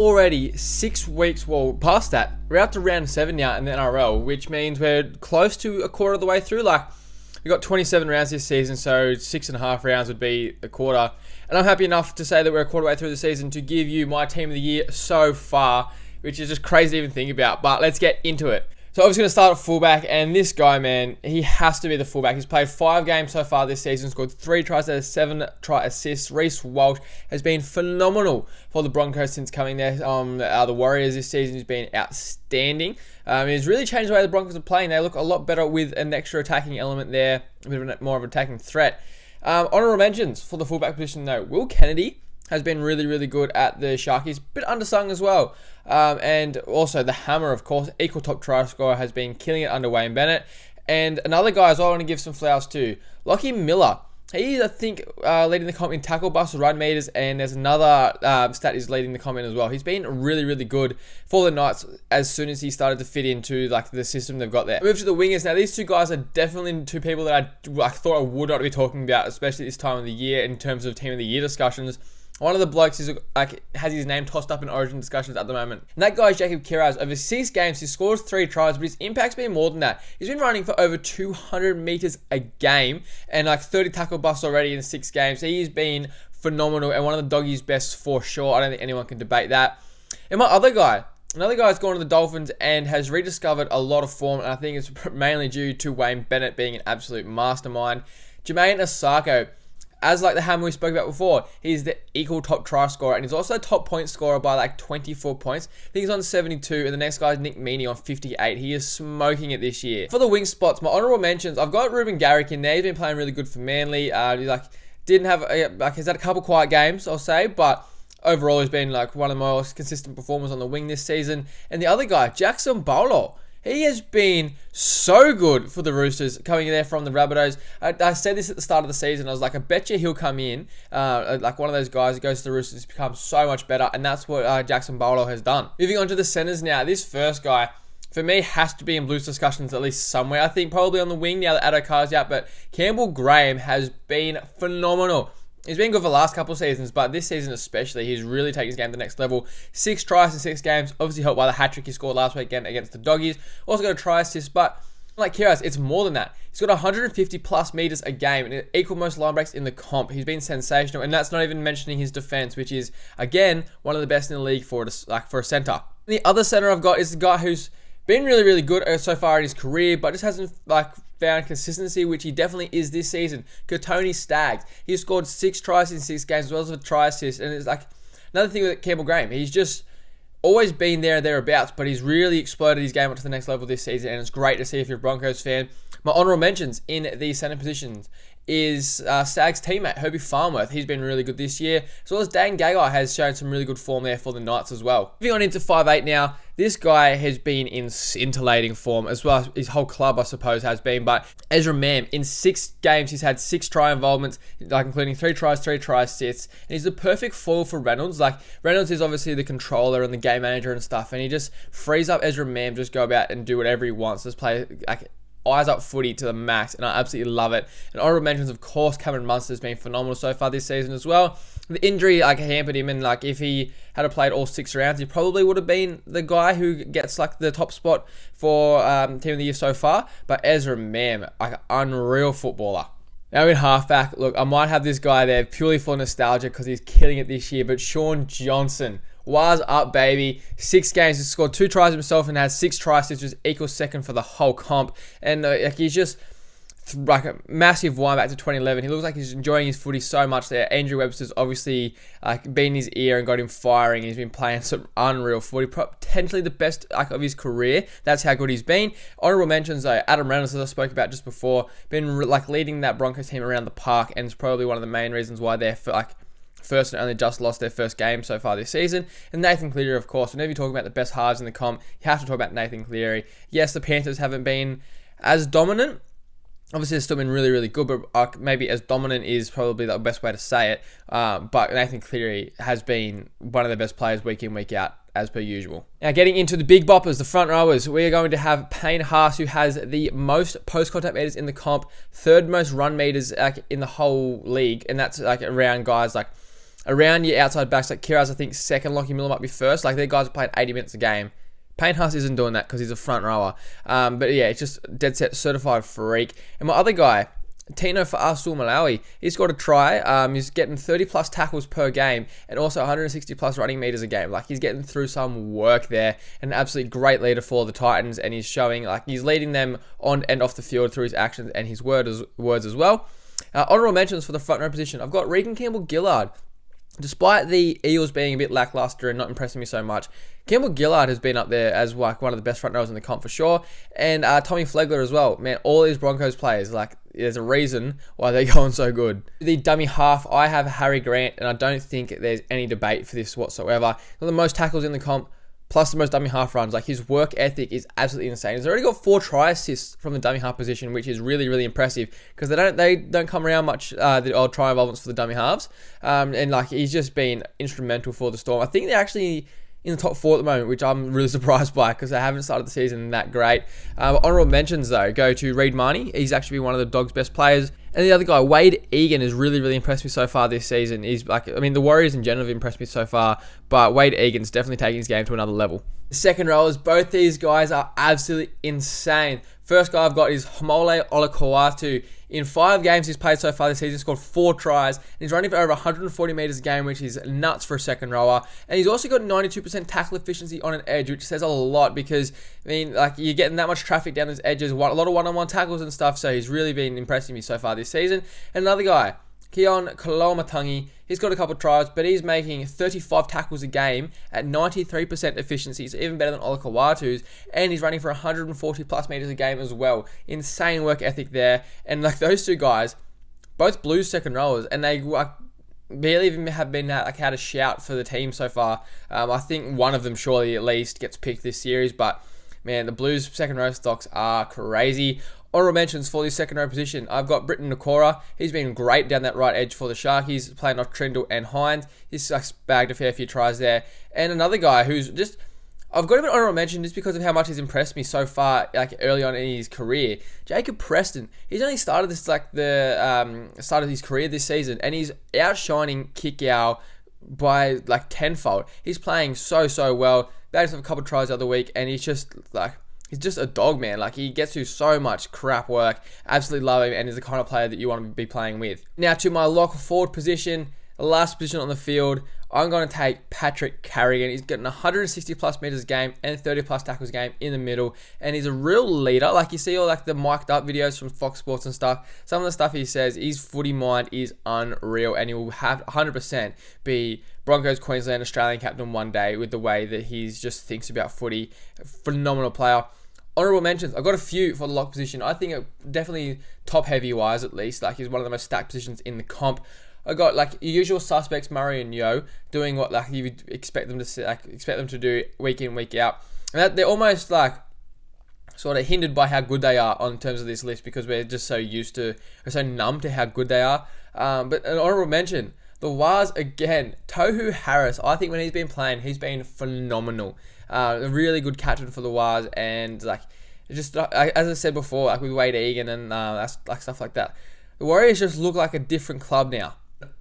Already 6 weeks, well, past that. We're out to round 7 now in the NRL, which means we're close to a quarter of the way through. Like, we got 27 rounds this season, so 6.5 rounds would be a quarter. And I'm happy enough to say that we're a quarter way through the season to give you my team of the year so far, which is just crazy to even think about. But let's get into it. So obviously going to start at fullback, and this guy, man, he has to be the fullback. He's played 5 games so far this season, scored 3 tries out of 7 try assists. Reece Walsh has been phenomenal for the Broncos since coming there. The Warriors this season has been outstanding. He's really changed the way the Broncos are playing. They look a lot better with an extra attacking element there, a bit of more of an attacking threat. Honourable mentions for the fullback position though. Will Kennedy has been really, really good at the Sharkies. Bit undersung as well. And also the Hammer, of course, equal top try scorer, has been killing it under Wayne Bennett. And another guy as well I want to give some flowers to, Lockie Miller. He's, I think, leading the comp in tackle, bust, run meters, and there's another stat he's leading the comp in as well. He's been really, really good for the Knights as soon as he started to fit into like the system they've got there. Move to the wingers. Now, these two guys are definitely two people that I thought I would not be talking about, especially this time of the year in terms of team of the year discussions. One of the blokes is has his name tossed up in Origin discussions at the moment. And that guy is Jacob Kiraz. Over 6 games, he scores 3 tries, but his impact's been more than that. He's been running for over 200 meters a game and like 30 tackle busts already in 6 games. He's been phenomenal and one of the doggies' best for sure. I don't think anyone can debate that. And my other guy, another guy has gone to the Dolphins and has rediscovered a lot of form, and I think it's mainly due to Wayne Bennett being an absolute mastermind. Jermaine Asako, as like the Hammer we spoke about before, he's the equal top try scorer, and he's also a top point scorer by like 24 points. I think he's on 72, and the next guy is Nick Meaney on 58. He is smoking it this year. For the wing spots, my honourable mentions, I've got Ruben Garrick in there. He's been playing really good for Manly. He's he's had a couple quiet games, I'll say, but overall he's been like one of the most consistent performers on the wing this season. And the other guy, Jackson Bolo, he has been so good for the Roosters coming in there from the Rabbitohs. I said this at the start of the season. I was like, I bet you he'll come in like one of those guys who goes to the Roosters, becomes so much better. And that's what Jackson Bolo has done. Moving on to the centers now. This first guy, for me, has to be in Blues discussions at least somewhere. I think probably on the wing now that Addo Carr's out. But Campbell Graham has been phenomenal. He's been good for the last couple of seasons, but this season especially, he's really taken his game to the next level. 6 tries in 6 games, obviously helped by the hat-trick he scored last weekend against the Doggies. Also got a try assist, but like Kiraz, it's more than that. He's got 150 plus meters a game and equal most line breaks in the comp. He's been sensational, and that's not even mentioning his defense, which is, again, one of the best in the league for a center. The other center I've got is the guy who's been really, really good so far in his career, but just hasn't found consistency, which he definitely is this season. Tony Staggs. He scored 6 tries in 6 games as well as a try assist, and it's like another thing with Campbell Graham. He's just always been there and thereabouts, but he's really exploded his game up to the next level this season, and it's great to see if you're a Broncos fan. My honourable mentions in the centre positions is Stag's teammate, Herbie Farnworth. He's been really good this year, as well as Dan Gagai has shown some really good form there for the Knights as well. Moving on into 5'8 now, this guy has been in scintillating form, as well as his whole club, I suppose, has been. But Ezra Mam, in 6 games, he's had 6 try involvements, like including 3 tries, 3 try assists, and he's the perfect foil for Reynolds. Like, Reynolds is obviously the controller and the game manager and stuff, and he just frees up Ezra Mam, just go about and do whatever he wants. Just play like eyes up footy to the max, and I absolutely love it. And honourable mentions, of course, Cameron Munster's been phenomenal so far this season as well. The injury hampered him, and if he had played all 6 rounds, he probably would have been the guy who gets the top spot for team of the year so far. But Ezra Mam, unreal footballer. Now in halfback, look, I might have this guy there purely for nostalgia because he's killing it this year, but Sean Johnson. Was up, baby. 6 games, he scored 2 tries himself and has 6 tries, which is equal second for the whole comp. And he's just like a massive wind back to 2011. He looks like he's enjoying his footy so much there. Andrew Webster's obviously been in his ear and got him firing. He's been playing some unreal footy, potentially the best of his career. That's how good he's been. Honourable mentions though, Adam Reynolds, as I spoke about just before, been leading that Broncos team around the park, and it's probably one of the main reasons why they're first and only just lost their first game so far this season. And Nathan Cleary, of course. Whenever you talk about the best halves in the comp, you have to talk about Nathan Cleary. Yes, the Panthers haven't been as dominant. Obviously, they've still been really, really good, but maybe as dominant is probably the best way to say it. But Nathan Cleary has been one of the best players week in, week out, as per usual. Now, getting into the big boppers, the front rowers, we are going to have Payne Haas, who has the most post-contact meters in the comp, 3rd most run meters in the whole league, and that's around guys like around your outside backs, like Kiraz, I think second, Lockie Miller might be first. Like, their guys are playing 80 minutes a game. Payne Haas isn't doing that because he's a front rower. But yeah, it's just dead set certified freak. And my other guy, Tino for Arsul Malawi, he's got a try. He's getting 30 plus tackles per game and also 160 plus running meters a game. Like, he's getting through some work there. An absolutely great leader for the Titans, and he's showing like he's leading them on and off the field through his actions and his words as well. Honorable mentions for the front row position. I've got Regan Campbell-Gillard. Despite the Eels being a bit lackluster and not impressing me so much, Campbell-Gillard has been up there as like one of the best front rows in the comp for sure. And Tommy Flegler as well. Man, all these Broncos players, like, there's a reason why they're going so good. The dummy half, I have Harry Grant, and I don't think there's any debate for this whatsoever. One of the most tackles in the comp, plus the most dummy half runs. Like, his work ethic is absolutely insane. He's already got 4 try assists from the dummy half position, which is really, really impressive because they don't come around much, the old try involvements for the dummy halves. And like, he's just been instrumental for the Storm. I think they're actually in the top 4 at the moment, which I'm really surprised by because they haven't started the season that great. Honorable mentions though go to Reid Marnie. He's actually been one of the Dogs' best players. And the other guy, Wade Egan, has really, really impressed me so far this season. He's like, I mean, the Warriors in general have impressed me so far, but Wade Egan's definitely taking his game to another level. The second rowers, both these guys are absolutely insane. First guy I've got is Homole Olakau'atu. In 5 games he's played so far this season, he's scored 4 tries, and he's running for over 140 meters a game, which is nuts for a second rower. And he's also got 92% tackle efficiency on an edge, which says a lot because, I mean, like, you're getting that much traffic down those edges, a lot of one-on-one tackles and stuff, so he's really been impressing me so far this season. And another guy, Keon Koloamatangi, he's got a couple of tries, but he's making 35 tackles a game at 93% efficiency. So even better than Olakau'atu's, and he's running for 140 plus meters a game as well. Insane work ethic there. And like, those two guys, both Blues second rowers, and they barely even have been like had a shout for the team so far. I think one of them surely at least gets picked this series, but man, the Blues second row stocks are crazy. Honorable mentions for the second row position. I've got Britton Nakora. He's been great down that right edge for the Sharkies, playing off Trindle and Hines. He's bagged a fair few tries there. And another guy who's just, I've got him an honorable mention just because of how much he's impressed me so far, like early on in his career. Jacob Preston. He's only started this like the start of his career this season, and he's outshining Kikau by like tenfold. He's playing so well. Bagged a couple of tries the other week, and he's just like, he's just a dog, man. Like, he gets through so much crap work. Absolutely love him, and is the kind of player that you want to be playing with. Now to my lock forward position, the last position on the field, I'm going to take Patrick Carrigan. He's getting 160 plus meters a game and 30 plus tackles a game in the middle, and he's a real leader. Like, you see all like the mic'd up videos from Fox Sports and stuff. Some of the stuff he says, his footy mind is unreal, and he will have 100% be Broncos, Queensland, Australian captain one day with the way that he just thinks about footy. Phenomenal player. Honorable mentions, I've got a few for the lock position. I think definitely top heavy wise at least. Like, he's one of the most stacked positions in the comp. I got like your usual suspects, Murray and Yo, doing what like you would expect them to do week in, week out. And that they're almost like sort of hindered by how good they are on terms of this list because we're just so used to, we're so numb to how good they are. But an honorable mention, the Wars again, Tohu Harris. I think when he's been playing, he's been phenomenal. A really good captain for the Wars, and like just as I said before, like with Wade Egan and like stuff like that, the Warriors just look like a different club now.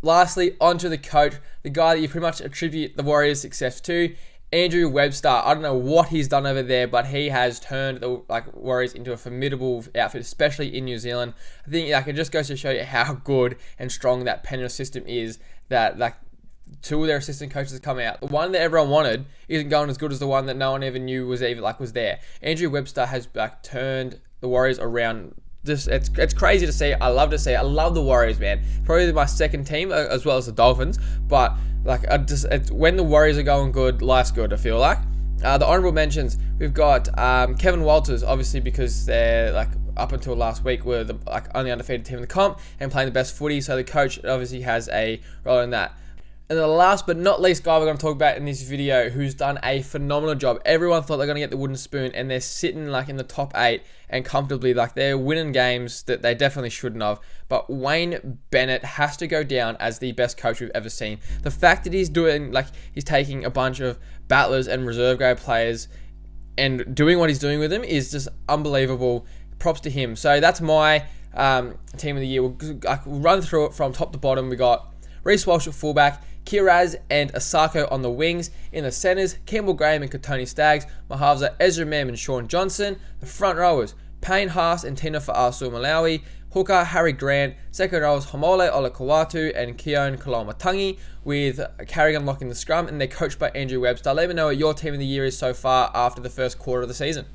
Lastly, onto the coach, the guy that you pretty much attribute the Warriors' success to, Andrew Webster. I don't know what he's done over there, but he has turned the Warriors into a formidable outfit, especially in New Zealand. I think it just goes to show you how good and strong that Penrith system is. That like 2 of their assistant coaches have come out. The one that everyone wanted isn't going as good as the one that no one ever knew was there. Andrew Webster has turned the Warriors around. Just it's crazy to see. I love to see it. I love the Warriors, man. Probably my second team as well as the Dolphins. But like, when the Warriors are going good, life's good. I feel like. The honorable mentions, we've got Kevin Walters, obviously because they're like up until last week were the only undefeated team in the comp and playing the best footy. So the coach obviously has a role in that. And the last but not least guy we're going to talk about in this video, who's done a phenomenal job. Everyone thought they're going to get the wooden spoon, and they're sitting like in the top 8 and comfortably, like they're winning games that they definitely shouldn't have. But Wayne Bennett has to go down as the best coach we've ever seen. The fact that he's taking a bunch of battlers and reserve grade players and doing what he's doing with them is just unbelievable. Props to him. So that's my team of the year. We'll run through it from top to bottom. We got Reece Walsh at fullback, Kiraz and Asako on the wings. In the centres, Campbell Graham and Katoni Staggs. My halves are Ezra Mam and Sean Johnson. The front rowers, Payne Haas and Tina Fa'asu Malawi. Hooker, Harry Grant. Second rowers, Homole Olakawatu and Keone Kolomatangi, with Carrigan locking the scrum, and they're coached by Andrew Webster. Let me know what your team of the year is so far after the first quarter of the season.